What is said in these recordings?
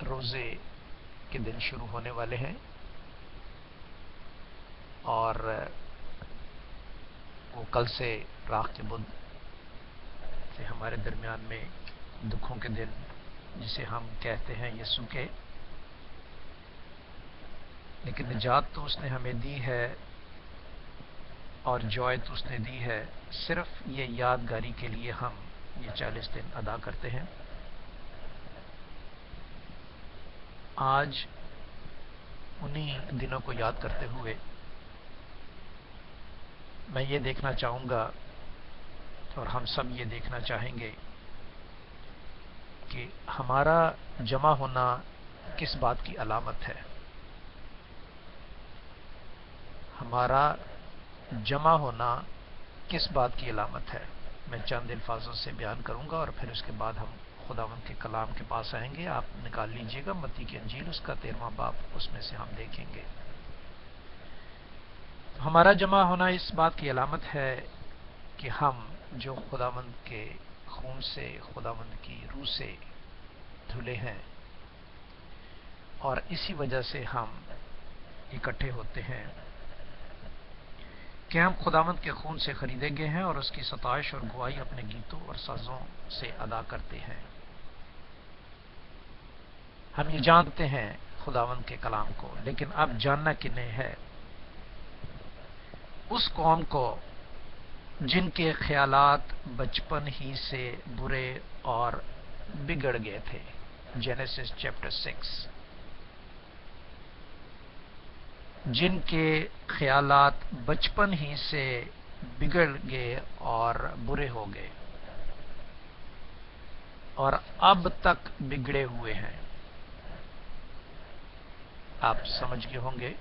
روزے کے دن شروع ہونے والے ہیں، اور وہ کل سے راہ کے بدھ سے ہمارے درمیان میں دکھوں کے دن، جسے ہم کہتے ہیں یسوع کے، لیکن نجات تو اس نے ہمیں دی ہے اور جوائے تو اس نے دی ہے، صرف یہ یادگاری کے لیے ہم یہ 40 دن ادا کرتے ہیں۔ آج انہی دنوں کو یاد کرتے ہوئے میں یہ دیکھنا چاہوں گا، اور ہم سب یہ دیکھنا چاہیں گے کہ ہمارا جمع ہونا کس بات کی علامت ہے۔ ہمارا جمع ہونا کس بات کی علامت ہے؟ میں چند الفاظوں سے بیان کروں گا اور پھر اس کے بعد ہم خداوند کے کلام کے پاس آئیں گے۔ آپ نکال لیجئے گا متی کی انجیل، اس کا 13واں باب، اس میں سے ہم دیکھیں گے۔ ہمارا جمع ہونا اس بات کی علامت ہے کہ ہم جو خداوند کے خون سے، خداوند کی روح سے دھلے ہیں، اور اسی وجہ سے ہم اکٹھے ہوتے ہیں کہ ہم خداوند کے خون سے خریدے گئے ہیں اور اس کی ستائش اور گواہی اپنے گیتوں اور سازوں سے ادا کرتے ہیں۔ ہم یہ جانتے ہیں خداوند کے کلام کو، لیکن اب جاننا کنہیں ہے؟ اس قوم کو جن کے خیالات بچپن ہی سے برے اور بگڑ گئے تھے۔ Genesis chapter 6۔ جن کے خیالات بچپن ہی سے بگڑ گئے اور برے ہو گئے اور اب تک بگڑے ہوئے ہیں۔ آپ سمجھ گئے ہوں گے،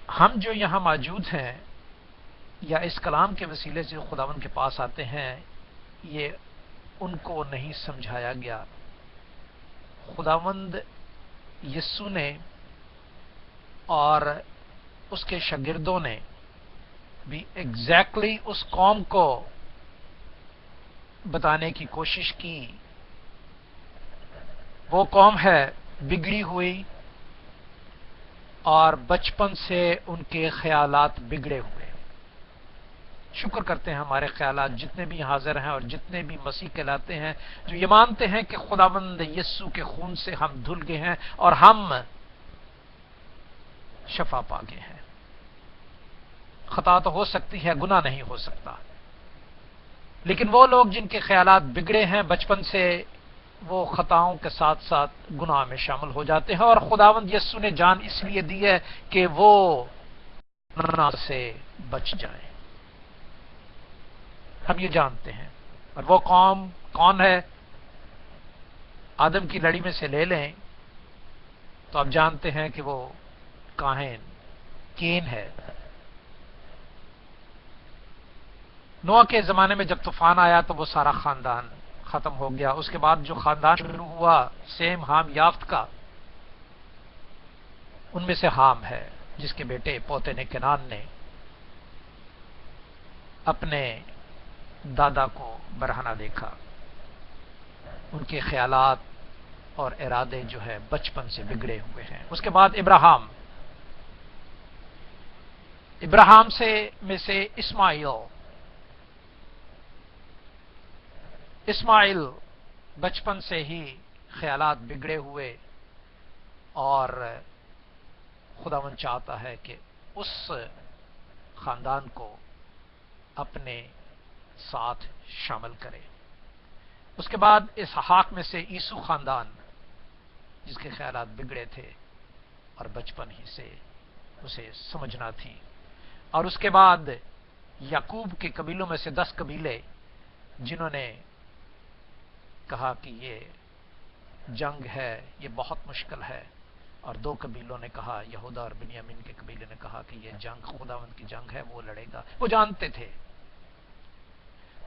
ہم جو یہاں موجود ہیں یا اس کلام کے وسیلے سے خداوند کے پاس آتے ہیں، یہ ان کو نہیں سمجھایا گیا۔ خداوند یسوع نے اور اس کے شاگردوں نے بھی ایگزیکٹلی اس قوم کو بتانے کی کوشش کی۔ وہ قوم ہے بگڑی ہوئی اور بچپن سے ان کے خیالات بگڑے ہوئے۔ شکر کرتے ہیں ہمارے خیالات جتنے بھی حاضر ہیں اور جتنے بھی مسیح کہلاتے ہیں، جو یہ مانتے ہیں کہ خداوند یسوع کے خون سے ہم دھل گئے ہیں اور ہم شفا پا گئے ہیں۔ خطا تو ہو سکتی ہے، گناہ نہیں ہو سکتا، لیکن وہ لوگ جن کے خیالات بگڑے ہیں بچپن سے، وہ خطاؤں کے ساتھ ساتھ گناہ میں شامل ہو جاتے ہیں، اور خداوند یسوع نے جان اس لیے دی ہے کہ وہ گناہ سے بچ جائیں۔ ہم یہ جانتے ہیں، اور وہ قوم کون ہے؟ آدم کی لڑی میں سے لے لیں تو آپ جانتے ہیں کہ وہ کاہن کین ہے۔ نوح کے زمانے میں جب طوفان آیا تو وہ سارا خاندان ختم ہو گیا۔ اس کے بعد جو خاندان شروع ہوا سیم ہام یافت کا، ان میں سے حام ہے جس کے بیٹے پوتے نے کنعان نے اپنے دادا کو برہنہ دیکھا۔ ان کے خیالات اور ارادے جو ہے بچپن سے بگڑے ہوئے ہیں۔ اس کے بعد ابراہیم میں سے اسماعیل بچپن سے ہی خیالات بگڑے ہوئے، اور خداوند چاہتا ہے کہ اس خاندان کو اپنے ساتھ شامل کرے۔ اس کے بعد اسحاق میں سے عیسو خاندان، جس کے خیالات بگڑے تھے اور بچپن ہی سے اسے سمجھنا تھی۔ اور اس کے بعد یعقوب کے قبیلوں میں سے 10 قبیلے، جنہوں نے کہا کہ یہ جنگ ہے، یہ بہت مشکل ہے، اور 2 قبیلوں نے کہا، یہودا اور بنیامین کے قبیلے نے کہا کہ یہ جنگ خداوند کی جنگ ہے، وہ لڑے گا۔ وہ جانتے تھے۔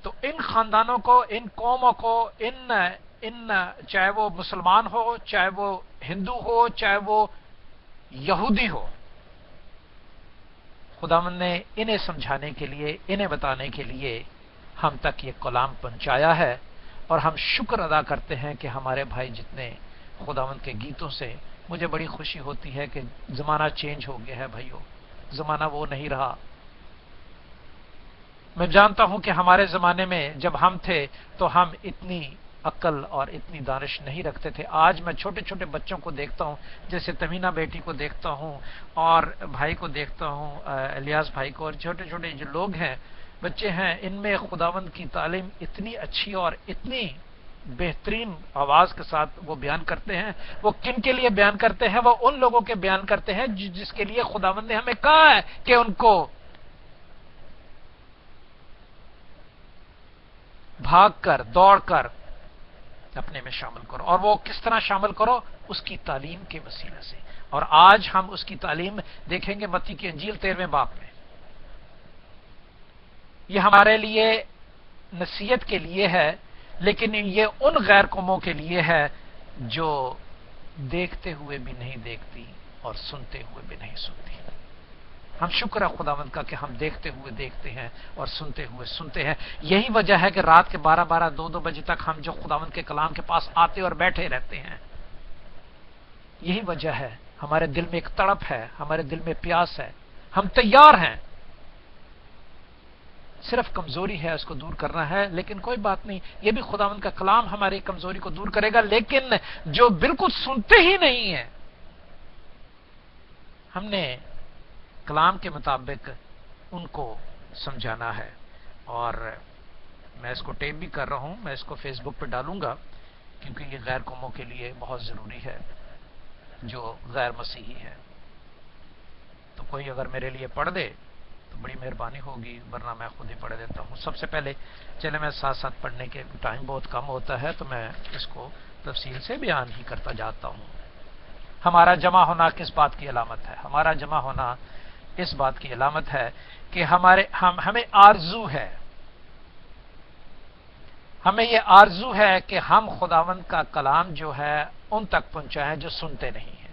تو ان خاندانوں کو، ان قوموں کو، چاہے وہ مسلمان ہو، چاہے وہ ہندو ہو، چاہے وہ یہودی ہو، خداوند نے انہیں سمجھانے کے لیے، انہیں بتانے کے لیے ہم تک یہ کلام پہنچایا ہے، اور ہم شکر ادا کرتے ہیں کہ ہمارے بھائی جتنے خداوند کے گیتوں سے مجھے بڑی خوشی ہوتی ہے کہ زمانہ چینج ہو گیا ہے بھائیو، زمانہ وہ نہیں رہا۔ میں جانتا ہوں کہ ہمارے زمانے میں جب ہم تھے تو ہم اتنی عقل اور اتنی دانش نہیں رکھتے تھے۔ آج میں چھوٹے چھوٹے بچوں کو دیکھتا ہوں، جیسے تمینہ بیٹی کو دیکھتا ہوں اور بھائی کو دیکھتا ہوں، الیاس بھائی کو، اور چھوٹے چھوٹے جو لوگ ہیں، بچے ہیں، ان میں خداوند کی تعلیم اتنی اچھی اور اتنی بہترین آواز کے ساتھ وہ بیان کرتے ہیں۔ وہ کن کے لیے بیان کرتے ہیں؟ وہ ان لوگوں کے بیان کرتے ہیں جس کے لیے خداوند نے ہمیں کہا ہے کہ ان کو بھاگ کر، دوڑ کر اپنے میں شامل کرو۔ اور وہ کس طرح شامل کرو؟ اس کی تعلیم کے وسیلے سے۔ اور آج ہم اس کی تعلیم دیکھیں گے متی کی انجیل 13ویں باب میں۔ یہ ہمارے لیے نصیحت کے لیے ہے، لیکن یہ ان غیر قوموں کے لیے ہے جو دیکھتے ہوئے بھی نہیں دیکھتی اور سنتے ہوئے بھی نہیں سنتی۔ ہم شکر ہے خداوند کا کہ ہم دیکھتے ہوئے دیکھتے ہیں اور سنتے ہوئے سنتے ہیں۔ یہی وجہ ہے کہ رات کے 12 2 بجے تک ہم جو خداوند کے کلام کے پاس آتے اور بیٹھے رہتے ہیں، یہی وجہ ہے۔ ہمارے دل میں ایک تڑپ ہے، ہمارے دل میں پیاس ہے، ہم تیار ہیں، صرف کمزوری ہے، اس کو دور کرنا ہے۔ لیکن کوئی بات نہیں، یہ بھی خداوند کا کلام ہماری کمزوری کو دور کرے گا۔ لیکن جو بالکل سنتے ہی نہیں ہیں، ہم نے کلام کے مطابق ان کو سمجھانا ہے۔ اور میں اس کو ٹیپ بھی کر رہا ہوں، میں اس کو فیس بک پہ ڈالوں گا، کیونکہ یہ غیر قوموں کے لیے بہت ضروری ہے جو غیر مسیحی ہے۔ تو کوئی اگر میرے لیے پڑھ دے تو بڑی مہربانی ہوگی، ورنہ میں خود ہی پڑھ دیتا ہوں۔ سب سے پہلے چلے، میں ساتھ ساتھ پڑھنے کے ٹائم بہت کم ہوتا ہے تو میں اس کو تفصیل سے بیان ہی کرتا جاتا ہوں۔ ہمارا جمع ہونا کس بات کی علامت ہے؟ ہمارا جمع ہونا اس بات کی علامت ہے کہ ہمیں آرزو ہے، ہمیں یہ آرزو ہے کہ ہم خداوند کا کلام جو ہے ان تک پہنچائیں جو سنتے نہیں ہیں۔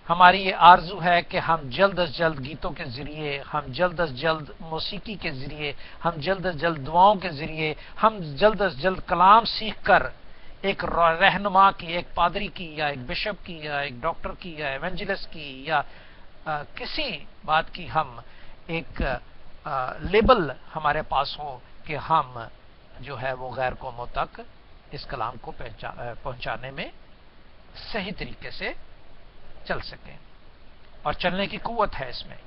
ہماری یہ آرزو ہے کہ ہم جلد از جلد گیتوں کے ذریعے، ہم جلد از جلد موسیقی کے ذریعے، ہم جلد از جلد دعاؤں کے ذریعے، ہم جلد از جلد کلام سیکھ کر ایک رہنما کی، ایک پادری کی، یا ایک بشپ کی، یا ایک ڈاکٹر کی، یا ایونجلسٹ کی، یا کسی بات کی ہم ایک لیبل ہمارے پاس ہو کہ ہم جو ہے وہ غیر قوموں تک اس کلام کو پہنچانے میں صحیح طریقے سے چل سکیں۔ اور چلنے کی قوت ہے اس میں۔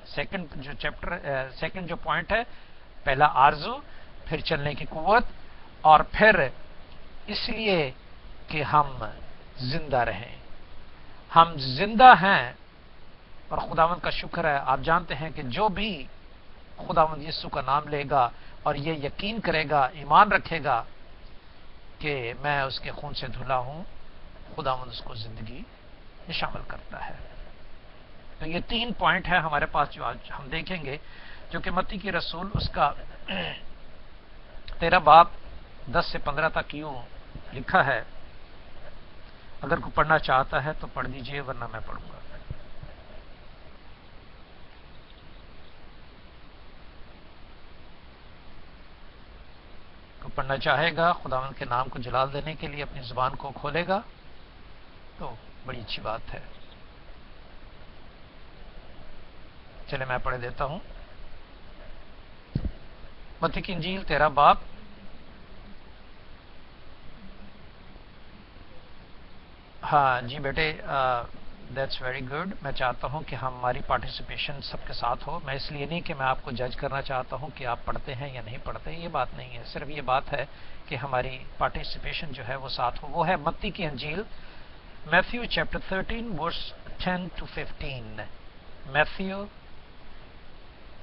سیکنڈ جو پوائنٹ ہے، پہلا آرزو، پھر چلنے کی قوت، اور پھر اس لیے کہ ہم زندہ رہیں۔ ہم زندہ ہیں اور خداوند کا شکر ہے۔ آپ جانتے ہیں کہ جو بھی خداوند یسوع کا نام لے گا اور یہ یقین کرے گا، ایمان رکھے گا کہ میں اس کے خون سے دھلا ہوں، خداوند اس کو زندگی میں شامل کرتا ہے۔ تو یہ 3 پوائنٹ ہے ہمارے پاس جو آج ہم دیکھیں گے، جو کہ متی کی رسول اس کا 13 باب 10 سے 15 تک یوں لکھا ہے۔ اگر کوئی پڑھنا چاہتا ہے تو پڑھ دیجئے، ورنہ میں پڑھوں گا۔ کوئی پڑھنا چاہے گا، خداوند کے نام کو جلال دینے کے لیے اپنی زبان کو کھولے گا تو بڑی اچھی بات ہے۔ چلے میں پڑھ دیتا ہوں۔ متی کی انجیل 13 باب ہاں جی بیٹے، دیٹس ویری گڈ۔ میں چاہتا ہوں کہ ہماری پارٹیسپیشن سب کے ساتھ ہو۔ میں اس لیے نہیں کہ میں آپ کو جج کرنا چاہتا ہوں کہ آپ پڑھتے ہیں یا نہیں پڑھتے، یہ بات نہیں ہے۔ صرف یہ بات ہے کہ ہماری پارٹیسپیشن جو ہے وہ ساتھ ہو۔ وہ ہے متی کی انجیل، میتھیو چیپٹر 13 ورس 10 to 15۔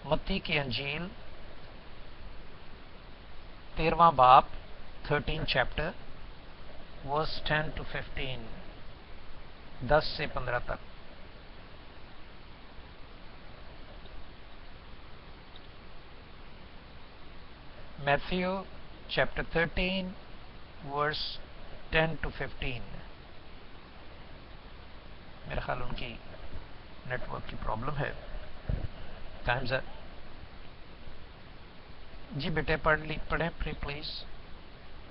متی کی انجیل 13واں باب 13 چیپٹر ورس 10 to 15، 10 سے 15 تک۔ Matthew chapter 13 verse 10 to 15۔ میرا خیال ان کی نیٹ ورک کی پرابلم ہے۔ جی بیٹے پڑھیں پلیز۔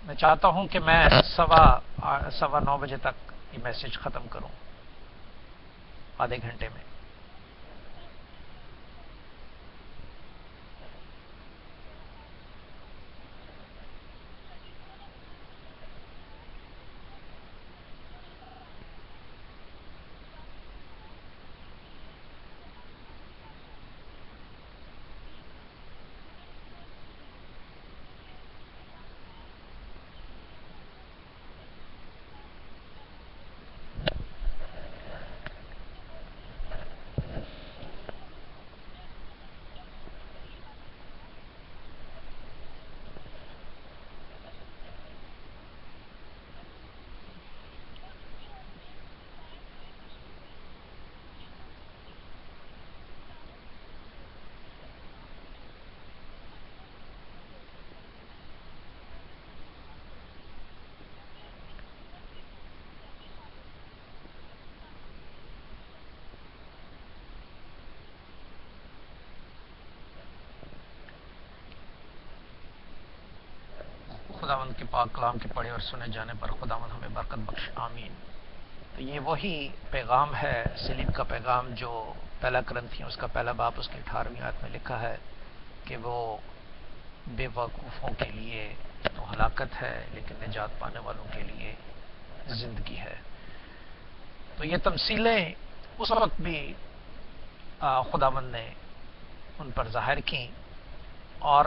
میں چاہتا ہوں کہ میں 9:15 بجے تک یہ میسج ختم کروں، آدھے گھنٹے میں۔ خداوند کے پاک کلام کے پڑھے اور سنے جانے پر خداوند ہمیں برکت بخش، آمین۔ تو یہ وہی پیغام ہے، صلیب کا پیغام، جو پہلا کرنتھیوں اس کا پہلا باب اس کی 18ویں آیت میں لکھا ہے کہ وہ بے وقوفوں کے لیے تو ہلاکت ہے لیکن نجات پانے والوں کے لیے زندگی ہے۔ تو یہ تمثیلیں اس وقت بھی خداوند نے ان پر ظاہر کی، اور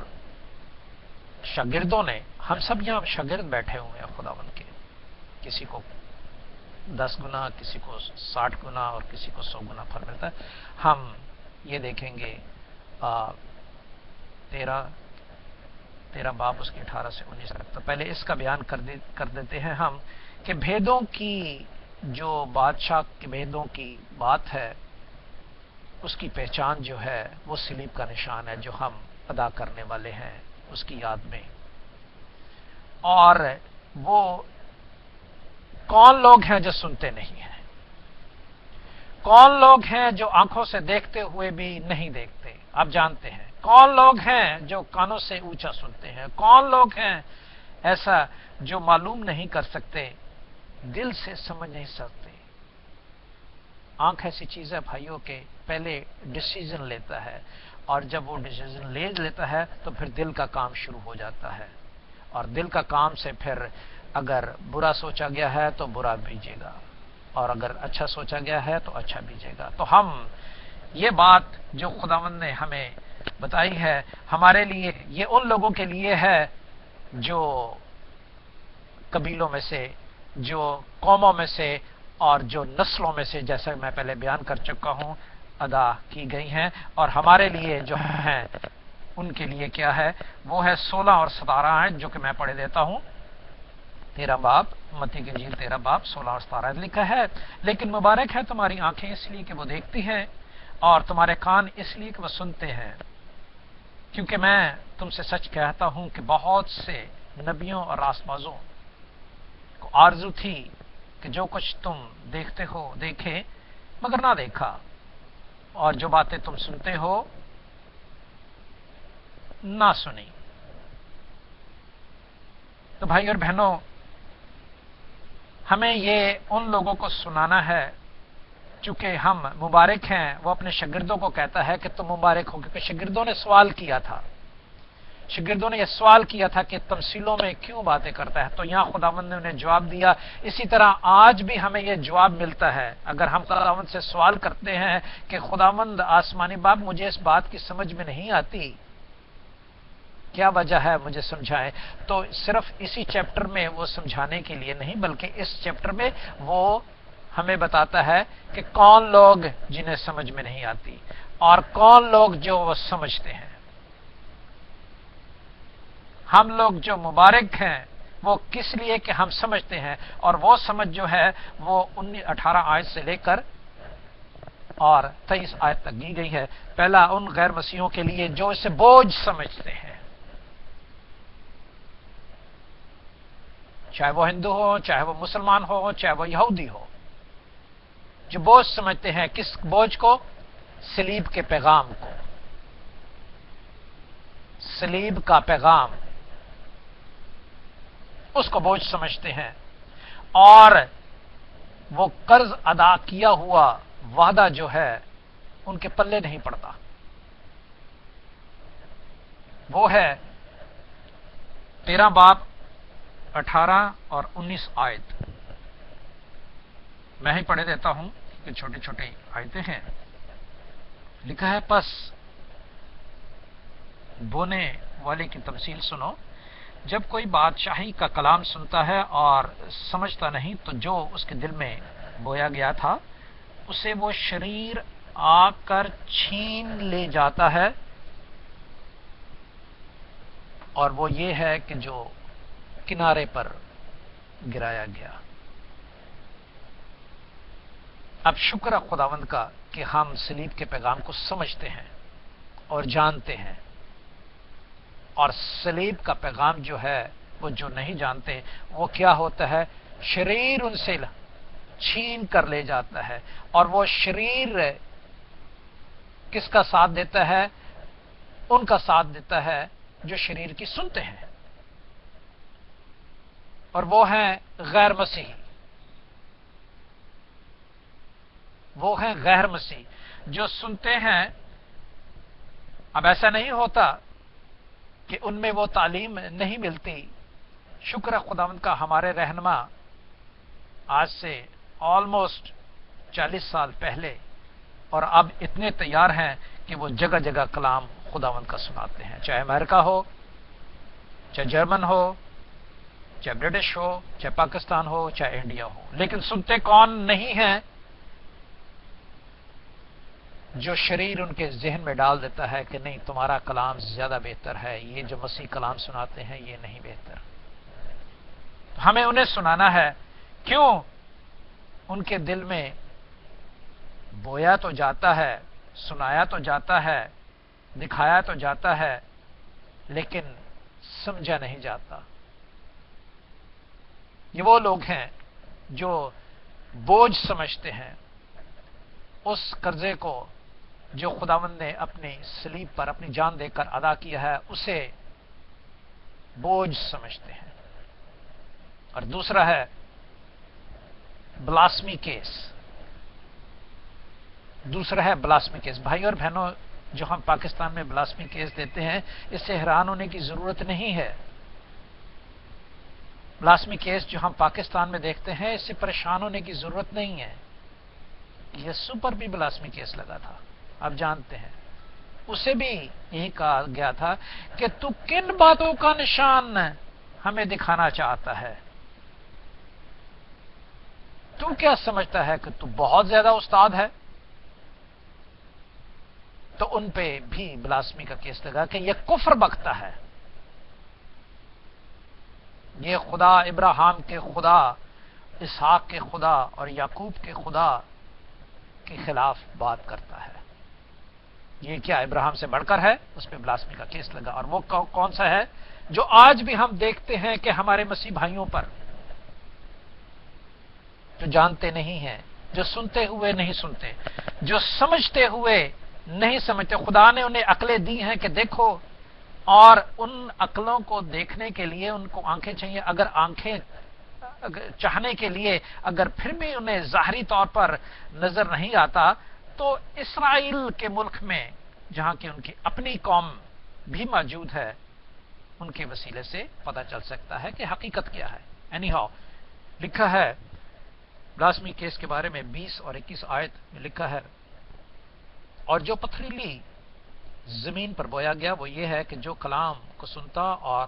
شاگردوں نے، ہم سب یہاں شاگرد بیٹھے ہوئے ہیں خداوند کے، کسی کو 10 گنا، کسی کو 60 گنا اور کسی کو 100 گنا پھل ملتا ہے۔ ہم یہ دیکھیں گے 13 باب اس کی 18 سے 19 تک۔ تو پہلے اس کا بیان کر دیتے ہیں ہم کہ بھیدوں کی، جو بادشاہ کے بھیدوں کی بات ہے، اس کی پہچان جو ہے وہ صلیب کا نشان ہے جو ہم ادا کرنے والے ہیں اس کی یاد میں۔ اور وہ کون لوگ ہیں جو سنتے نہیں ہیں؟ کون لوگ ہیں جو آنکھوں سے دیکھتے ہوئے بھی نہیں دیکھتے؟ آپ جانتے ہیں۔ کون لوگ ہیں جو کانوں سے اونچا سنتے ہیں؟ کون لوگ ہیں ایسا جو معلوم نہیں کر سکتے، دل سے سمجھ نہیں سکتے؟ آنکھ ایسی چیز ہے بھائیوں کہ پہلے ڈیسیژن لیتا ہے، اور جب وہ ڈیسیژن لے لیتا ہے تو پھر دل کا کام شروع ہو جاتا ہے، اور دل کا کام سے پھر اگر برا سوچا گیا ہے تو برا بھیجے گا، اور اگر اچھا سوچا گیا ہے تو اچھا بھیجے گا۔ تو ہم یہ بات جو خداوند نے ہمیں بتائی ہے ہمارے لیے، یہ ان لوگوں کے لیے ہے جو قبیلوں میں سے، جو قوموں میں سے، اور جو نسلوں میں سے، جیسا میں پہلے بیان کر چکا ہوں، ادا کی گئی ہیں۔ اور ہمارے لیے جو ہیں ان کے لیے کیا ہے؟ وہ ہے 16 اور 17 ہیں، جو کہ میں پڑھ دیتا ہوں۔ 13 باب، متی کی انجیل 13 باب 16 اور 17 لکھا ہے، لیکن مبارک ہے تمہاری آنکھیں اس لیے کہ وہ دیکھتی ہیں، اور تمہارے کان اس لیے کہ وہ سنتے ہیں، کیونکہ میں تم سے سچ کہتا ہوں کہ بہت سے نبیوں اور راسبازوں کو آرزو تھی کہ جو کچھ تم دیکھتے ہو دیکھے مگر نہ دیکھا، اور جو باتیں تم سنتے ہو نہ سنی۔ تو بھائی اور بہنوں، ہمیں یہ ان لوگوں کو سنانا ہے، چونکہ ہم مبارک ہیں۔ وہ اپنے شاگردوں کو کہتا ہے کہ تم مبارک ہو، کیونکہ شاگردوں نے سوال کیا تھا، شاگردوں نے یہ سوال کیا تھا کہ تمثیلوں میں کیوں باتیں کرتا ہے، تو یہاں خداوند نے انہیں جواب دیا۔ اسی طرح آج بھی ہمیں یہ جواب ملتا ہے اگر ہم خداوند سے سوال کرتے ہیں کہ خداوند آسمانی باپ، مجھے اس بات کی سمجھ میں نہیں آتی، کیا وجہ ہے، مجھے سمجھائیں، تو صرف اسی چیپٹر میں وہ سمجھانے کے لیے نہیں، بلکہ اس چیپٹر میں وہ ہمیں بتاتا ہے کہ کون لوگ جنہیں سمجھ میں نہیں آتی اور کون لوگ جو وہ سمجھتے ہیں۔ ہم لوگ جو مبارک ہیں وہ کس لیے کہ ہم سمجھتے ہیں، اور وہ سمجھ جو ہے وہ 18 آیت سے لے کر اور 23 آیت تک دی گئی ہے۔ پہلا ان غیر مسیحوں کے لیے جو اسے بوجھ سمجھتے ہیں، چاہے وہ ہندو ہو، چاہے وہ مسلمان ہو، چاہے وہ یہودی ہو، جو بوجھ سمجھتے ہیں۔ کس بوجھ کو؟ صلیب کے پیغام کو، صلیب کا پیغام۔ اس کو بوجھ سمجھتے ہیں، اور وہ قرض ادا کیا ہوا وعدہ جو ہے ان کے پلے نہیں پڑتا۔ وہ ہے 13 باب 18 اور 19 آیت۔ میں ہی پڑھے دیتا ہوں کہ چھوٹی چھوٹی آیتیں ہیں۔ لکھا ہے، پس بونے والے کی تمثیل سنو، جب کوئی بادشاہی کا کلام سنتا ہے اور سمجھتا نہیں تو جو اس کے دل میں بویا گیا تھا اسے وہ شریر آ کر چھین لے جاتا ہے، اور وہ یہ ہے کہ جو کنارے پر گرایا گیا۔ اب شکر ہے خداوند کا کہ ہم صلیب کے پیغام کو سمجھتے ہیں اور جانتے ہیں، اور صلیب کا پیغام جو ہے وہ جو نہیں جانتے وہ کیا ہوتا ہے، شریر ان سے چھین کر لے جاتا ہے، اور وہ شریر کس کا ساتھ دیتا ہے؟ ان کا ساتھ دیتا ہے جو شریر کی سنتے ہیں، اور وہ ہیں غیر مسیحی، وہ ہیں غیر مسیح جو سنتے ہیں۔ اب ایسا نہیں ہوتا کہ ان میں وہ تعلیم نہیں ملتی۔ شکر ہے خداوند کا، ہمارے رہنما آج سے آلموسٹ 40 سال پہلے اور اب اتنے تیار ہیں کہ وہ جگہ جگہ کلام خداوند کا سناتے ہیں، چاہے امریکہ ہو، چاہے جرمن ہو، چاہے برٹش ہو، چاہے پاکستان ہو، چاہے انڈیا ہو، لیکن سنتے کون نہیں ہیں؟ جو شریر ان کے ذہن میں ڈال دیتا ہے کہ نہیں، تمہارا کلام زیادہ بہتر ہے، یہ جو مسیح کلام سناتے ہیں یہ نہیں بہتر۔ ہمیں انہیں سنانا ہے، کیوں؟ ان کے دل میں بویا تو جاتا ہے، سنایا تو جاتا ہے، دکھایا تو جاتا ہے، لیکن سمجھا نہیں جاتا۔ یہ وہ لوگ ہیں جو بوجھ سمجھتے ہیں اس قرضے کو جو خداوند نے اپنی صلیب پر اپنی جان دے کر ادا کیا ہے، اسے بوجھ سمجھتے ہیں۔ اور دوسرا ہے بلاسمی کیس۔ دوسرا ہے بلاسمی کیس۔ بھائی اور بہنوں، جو ہم پاکستان میں بلاسمی کیس دیتے ہیں، اس سے حیران ہونے کی ضرورت نہیں ہے۔ بلاسمی کیس جو ہم پاکستان میں دیکھتے ہیں، اس سے پریشان ہونے کی ضرورت نہیں ہے۔ یسوع پر بھی بلاسمی کیس لگا تھا، آپ جانتے ہیں۔ اسے بھی یہی کہا گیا تھا کہ تو کن باتوں کا نشان ہمیں دکھانا چاہتا ہے؟ تو کیا سمجھتا ہے کہ تو بہت زیادہ استاد ہے؟ تو ان پہ بھی بلاسمی کا کیس لگا کہ یہ کفر بکتا ہے، یہ خدا ابراہیم کے خدا، اسحاق کے خدا اور یعقوب کے خدا کے خلاف بات کرتا ہے۔ یہ کیا ابراہیم سے بڑھ کر ہے؟ اس پہ بلاسمی کا کیس لگا۔ اور وہ کون سا ہے؟ جو آج بھی ہم دیکھتے ہیں کہ ہمارے مسیح بھائیوں پر، جو جانتے نہیں ہیں، جو سنتے ہوئے نہیں سنتے، جو سمجھتے ہوئے نہیں سمجھتے۔ خدا نے انہیں عقلیں دی ہیں کہ دیکھو، اور ان عقلوں کو دیکھنے کے لیے ان کو آنکھیں چاہیے۔ اگر آنکھیں چاہنے کے لیے اگر پھر بھی انہیں ظاہری طور پر نظر نہیں آتا، تو اسرائیل کے ملک میں جہاں کہ ان کی اپنی قوم بھی موجود ہے، ان کے وسیلے سے پتہ چل سکتا ہے کہ حقیقت کیا ہے۔ اینی ہاؤ، لکھا ہے بلاسمی کیس کے بارے میں 20 اور 21 آیت میں لکھا ہے، اور جو پتھریلی زمین پر بویا گیا وہ یہ ہے کہ جو کلام کو سنتا اور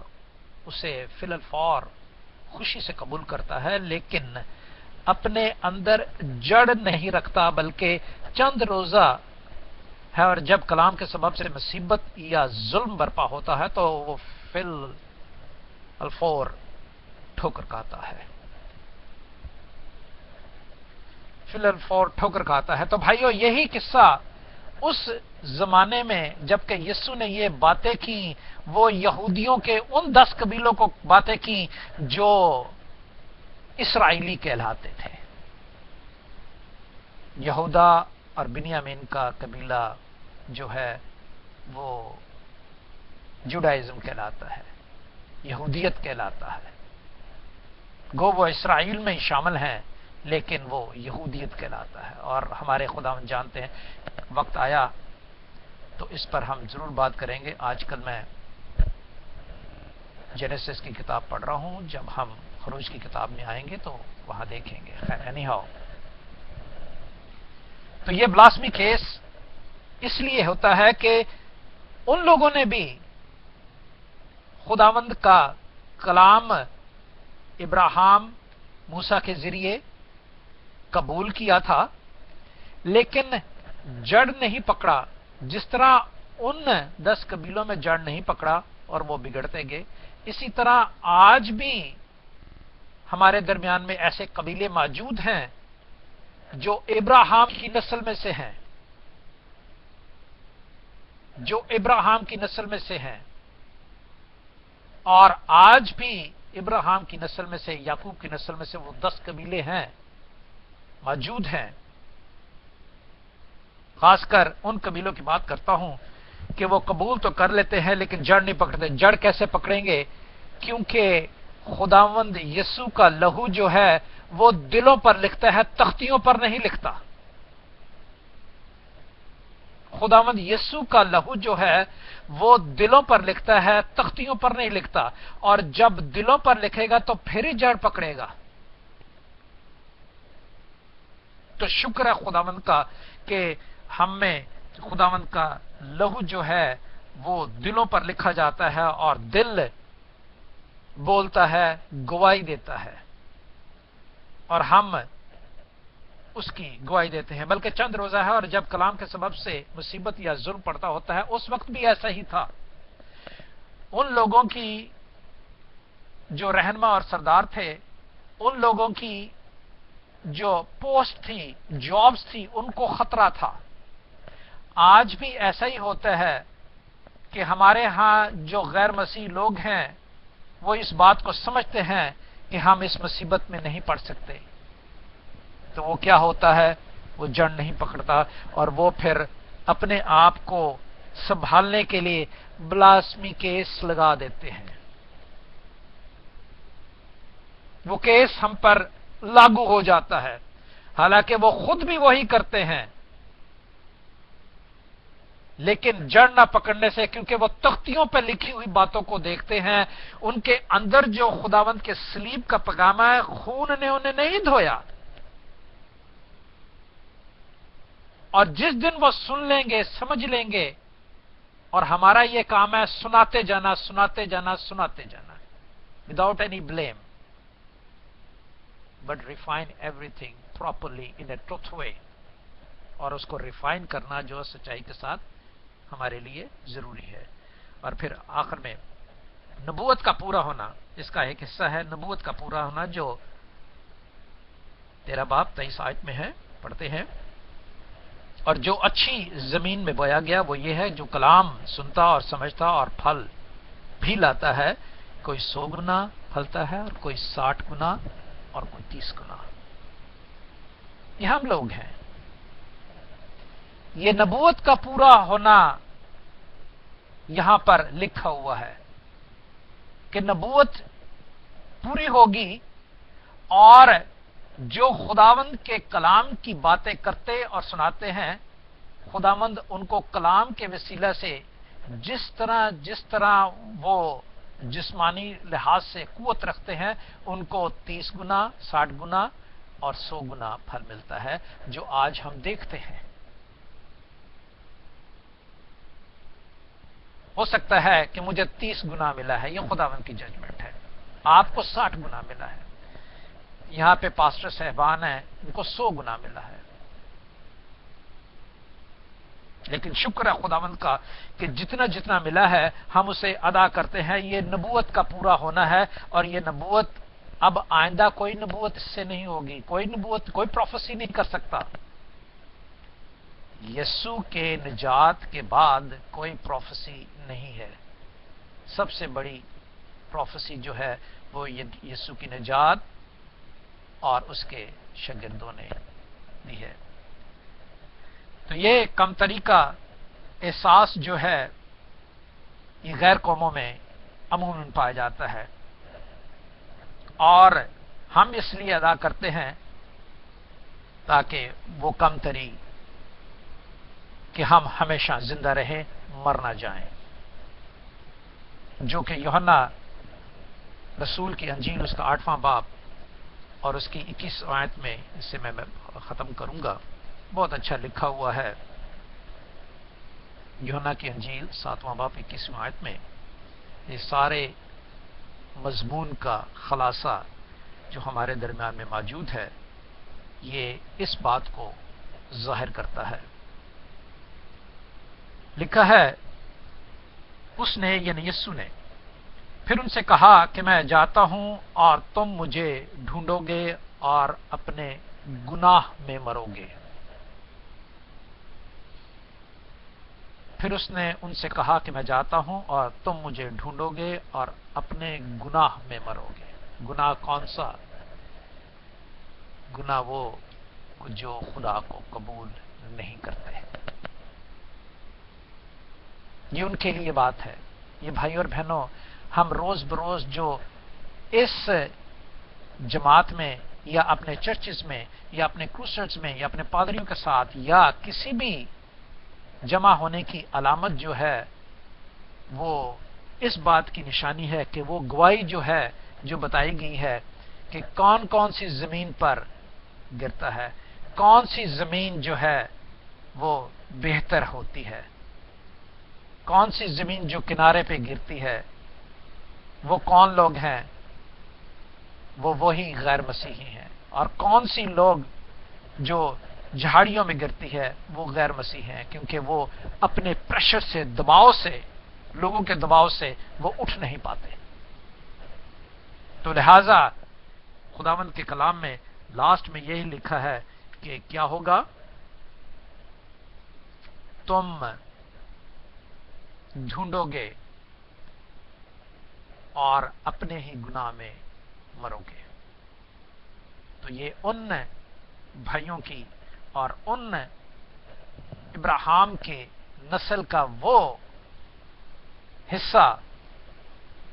اسے فی الفور خوشی سے قبول کرتا ہے، لیکن اپنے اندر جڑ نہیں رکھتا، بلکہ چند روزہ ہے، اور جب کلام کے سبب سے مصیبت یا ظلم برپا ہوتا ہے تو وہ فی الفور ٹھوکر کھاتا ہے، فی الفور ٹھوکر کھاتا ہے۔ تو بھائیو، یہی قصہ اس زمانے میں جبکہ یسوع نے یہ باتیں کی، وہ یہودیوں کے ان 10 قبیلوں کو باتیں کی جو اسرائیلی کہلاتے تھے۔ یہودا اور بنیامین کا قبیلہ جو ہے وہ جوڈائزم کہلاتا ہے، یہودیت کہلاتا ہے۔ گو وہ اسرائیل میں ہی شامل ہیں لیکن وہ یہودیت کہلاتا ہے. اور ہمارے خداوند جانتے ہیں وقت آیا تو اس پر ہم ضرور بات کریں گے. آج کل میں جینیسس کی کتاب پڑھ رہا ہوں، جب ہم خروج کی کتاب میں آئیں گے تو وہاں دیکھیں گے. خیر اینی ہاؤ، تو یہ بلاسمی کیس اس لیے ہوتا ہے کہ ان لوگوں نے بھی خداوند کا کلام ابراہیم موسیٰ کے ذریعے قبول کیا تھا لیکن جڑ نہیں پکڑا. جس طرح ان 10 قبیلوں میں جڑ نہیں پکڑا اور وہ بگڑتے گئے، اسی طرح آج بھی ہمارے درمیان میں ایسے قبیلے موجود ہیں جو ابراہیم کی نسل میں سے ہیں، جو ابراہیم کی نسل میں سے ہیں، اور آج بھی ابراہیم کی نسل میں سے، یعقوب کی نسل میں سے وہ 10 قبیلے ہیں، موجود ہیں. خاص کر ان قبیلوں کی بات کرتا ہوں کہ وہ قبول تو کر لیتے ہیں لیکن جڑ نہیں پکڑتے. جڑ کیسے پکڑیں گے؟ کیونکہ خداوند یسوع کا لہو جو ہے وہ دلوں پر لکھتا ہے، تختیوں پر نہیں لکھتا. خداوند یسوع کا لہو جو ہے وہ دلوں پر لکھتا ہے، تختیوں پر نہیں لکھتا. اور جب دلوں پر لکھے گا تو پھر ہی جڑ پکڑے گا. تو شکر ہے خداوند کا کہ ہم میں خداوند کا لہو جو ہے وہ دلوں پر لکھا جاتا ہے اور دل بولتا ہے، گواہی دیتا ہے، اور ہم اس کی گواہی دیتے ہیں. بلکہ چند روزہ ہے اور جب کلام کے سبب سے مصیبت یا ظلم پڑتا ہوتا ہے، اس وقت بھی ایسا ہی تھا. ان لوگوں کی جو رہنما اور سردار تھے، ان لوگوں کی جو پوسٹ تھی، جابز تھی، ان کو خطرہ تھا. آج بھی ایسا ہی ہوتا ہے کہ ہمارے ہاں جو غیر مسیح لوگ ہیں وہ اس بات کو سمجھتے ہیں کہ ہم اس مصیبت میں نہیں پڑ سکتے، تو وہ کیا ہوتا ہے؟ وہ جڑ نہیں پکڑتا اور وہ پھر اپنے آپ کو سنبھالنے کے لیے بلاسمی کیس لگا دیتے ہیں. وہ کیس ہم پر لاگو ہو جاتا ہے، حالانکہ وہ خود بھی وہی کرتے ہیں، لیکن جڑ نہ پکڑنے سے، کیونکہ وہ تختیوں پہ لکھی ہوئی باتوں کو دیکھتے ہیں. ان کے اندر جو خداوند کے صلیب کا پیغام ہے، خون نے انہیں نہیں دھویا. اور جس دن وہ سن لیں گے، سمجھ لیں گے، اور ہمارا یہ کام ہے سناتے جانا، سناتے جانا، سناتے جانا، without any blame, but refine everything properly in a truth way. اور اس کو ریفائن کرنا جو سچائی کے ساتھ ہمارے لیے ضروری ہے. اور پھر آخر میں نبوت کا پورا ہونا، اس کا ایک حصہ ہے نبوت کا پورا ہونا، جو 13 باب 23 آیت میں ہے، پڑھتے ہیں. اور جو اچھی زمین میں بویا گیا وہ یہ ہے جو کلام سنتا اور سمجھتا اور پھل بھی لاتا ہے. کوئی 100 گنا پھلتا ہے اور کوئی 60 گنا اور کوئی 30 گنا. یہ ہم لوگ ہیں. یہ نبوت کا پورا ہونا یہاں پر لکھا ہوا ہے کہ نبوت پوری ہوگی، اور جو خداوند کے کلام کی باتیں کرتے اور سناتے ہیں، خداوند ان کو کلام کے وسیلہ سے جس طرح وہ جسمانی لحاظ سے قوت رکھتے ہیں، ان کو 30 گنا، 60 گنا اور 100 گنا پھل ملتا ہے، جو آج ہم دیکھتے ہیں. ہو سکتا ہے کہ مجھے 30 گنا ملا ہے، یہ خداوند کی ججمنٹ ہے. آپ کو 60 گنا ملا ہے. یہاں پہ پاسٹر صاحبان ہیں، ان کو 100 گنا ملا ہے. لیکن شکر ہے خداوند کا کہ جتنا جتنا ملا ہے ہم اسے ادا کرتے ہیں. یہ نبوت کا پورا ہونا ہے، اور یہ نبوت اب آئندہ کوئی نبوت اس سے نہیں ہوگی. کوئی نبوت، کوئی پروفیسی نہیں کر سکتا. یسوع کے نجات کے بعد کوئی پروفیسی نہیں ہے. سب سے بڑی پروفیسی جو ہے وہ یسوع کی نجات اور اس کے شاگردوں نے دی ہے. تو یہ کم طریقہ احساس جو ہے یہ غیر قوموں میں عموماً پایا جاتا ہے، اور ہم اس لیے ادا کرتے ہیں تاکہ وہ کم تری کہ ہم ہمیشہ زندہ رہیں، مر نہ جائیں، جو کہ یوحنا رسول کی انجیل اس کا 8واں باب اور اس کی 21 آیت میں، اس سے میں ختم کروں گا، بہت اچھا لکھا ہوا ہے۔ یوحنا کی انجیل 7واں باب 21 آیت میں یہ سارے مضمون کا خلاصہ جو ہمارے درمیان میں موجود ہے، یہ اس بات کو ظاہر کرتا ہے۔ لکھا ہے، اس نے یعنی یسوع نے پھر ان سے کہا کہ میں جاتا ہوں اور تم مجھے ڈھونڈو گے اور اپنے گناہ میں مرو گے۔ پھر اس نے ان سے کہا کہ میں جاتا ہوں اور تم مجھے ڈھونڈو گے اور اپنے گناہ میں مرو گے۔ گناہ کون سا؟ گناہ وہ جو خدا کو قبول نہیں کرتے۔ یہ ان کے لیے بات ہے۔ یہ بھائی اور بہنوں، ہم روز بروز جو اس جماعت میں یا اپنے چرچز میں یا اپنے کروسرز میں یا اپنے پادریوں کے ساتھ یا کسی بھی جمع ہونے کی علامت جو ہے، وہ اس بات کی نشانی ہے کہ وہ گواہی جو ہے جو بتائی گئی ہے کہ کون کون سی زمین پر گرتا ہے، کون سی زمین جو ہے وہ بہتر ہوتی ہے، کون سی زمین جو کنارے پہ گرتی ہے، وہ کون لوگ ہیں، وہ وہی غیر مسیحی ہیں، اور کون سی لوگ جو جھاڑیوں میں گرتی ہے وہ غیر مسیحی ہیں، کیونکہ وہ اپنے پریشر سے، دباؤ سے، لوگوں کے دباؤ سے وہ اٹھ نہیں پاتے۔ تو لہذا خداوند کے کلام میں لاسٹ میں یہی لکھا ہے کہ کیا ہوگا؟ تم ڈھونڈو گے اور اپنے ہی گناہ میں مرو گے۔ تو یہ ان بھائیوں کی اور ان ابراہیم کے نسل کا وہ حصہ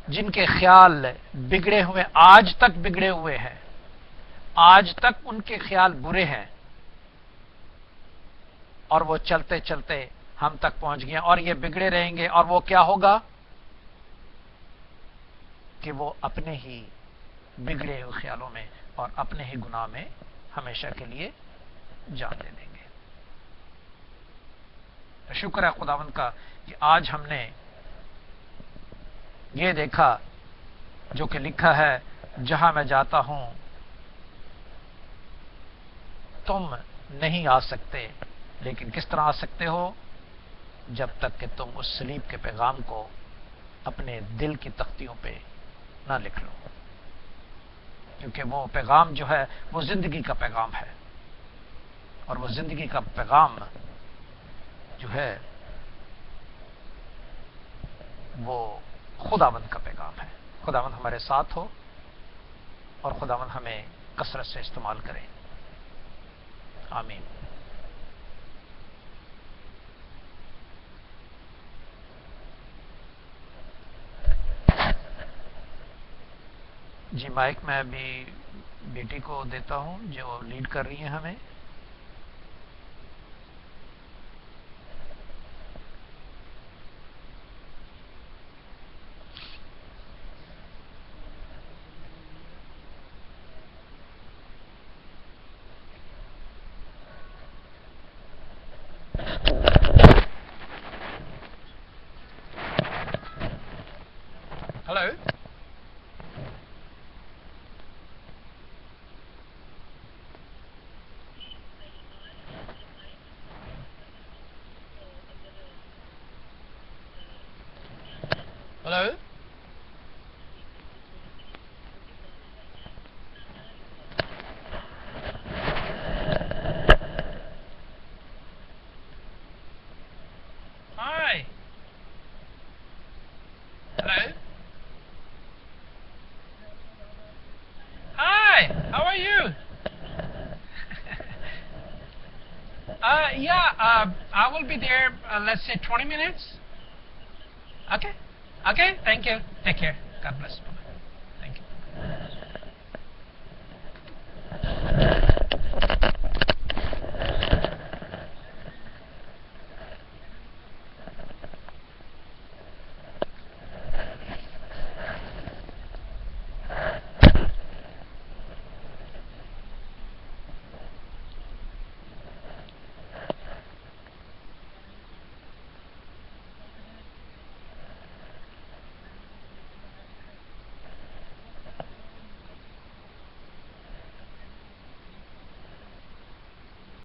جن کے خیال بگڑے ہوئے، آج تک بگڑے ہوئے ہیں، آج تک ان کے خیال برے ہیں، اور وہ چلتے چلتے ہم تک پہنچ گئے، اور یہ بگڑے رہیں گے، اور وہ کیا ہوگا کہ وہ اپنے ہی بگڑے ہوئے خیالوں میں اور اپنے ہی گناہ میں ہمیشہ کے لیے جان دے دیں گے۔ تو شکر ہے خداوند کا کہ آج ہم نے یہ دیکھا جو کہ لکھا ہے، جہاں میں جاتا ہوں تم نہیں آ سکتے، لیکن کس طرح آ سکتے ہو؟ جب تک کہ تم اس صلیب کے پیغام کو اپنے دل کی تختیوں پہ نہ لکھ لو، کیونکہ وہ پیغام جو ہے وہ زندگی کا پیغام ہے، اور وہ زندگی کا پیغام جو ہے وہ خداوند کا پیغام ہے۔ خداوند ہمارے ساتھ ہو اور خداوند ہمیں کثرت سے استعمال کرے۔ آمین۔ جی مائک میں ابھی بیٹی کو دیتا ہوں جو لیڈ کر رہی ہیں ہمیں۔ Hello, hello, hi, hello, hi, how are you? Yeah, I will be there, let's say 20 minutes. Okay, thank you. Take care. God bless.